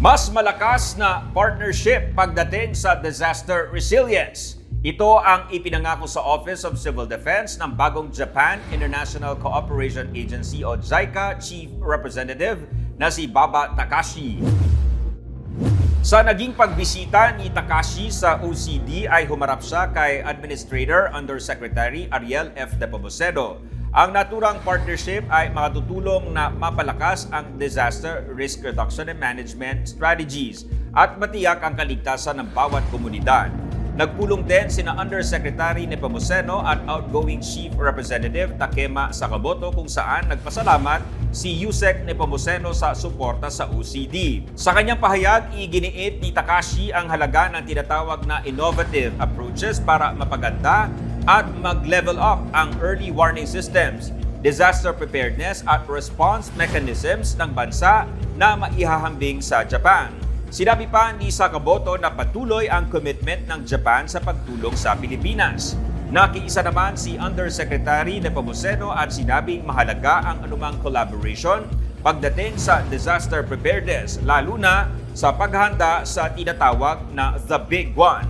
Mas malakas na partnership pagdating sa disaster resilience. Ito ang ipinangako sa Office of Civil Defense ng bagong Japan International Cooperation Agency o JICA Chief Representative na si Baba Takashi. Sa naging pagbisita ni Takashi sa OCD ay humarap siya kay Administrator Undersecretary Ariel F. Nepomuceno. Ang naturang partnership ay makatutulong na mapalakas ang disaster risk reduction and management strategies at matiyak ang kaligtasan ng bawat komunidad. Nagpulong din sina Undersecretary Nepomuceno at outgoing Chief Representative Takema Sakamoto kung saan nagpasalamat si Yusek Nepomuceno sa suporta sa OCD. Sa kanyang pahayag, iginiit ni Takashi ang halaga ng tinatawag na innovative approaches para mapaganda at mag-level up ang early warning systems, disaster preparedness at response mechanisms ng bansa na maihahambing sa Japan. Sinabi pa ni Sakamoto na patuloy ang commitment ng Japan sa pagtulong sa Pilipinas. Nakiisa naman si Undersecretary Nepomuceno at sinabing mahalaga ang anumang collaboration pagdating sa disaster preparedness, lalo na sa paghanda sa tinatawag na The Big One.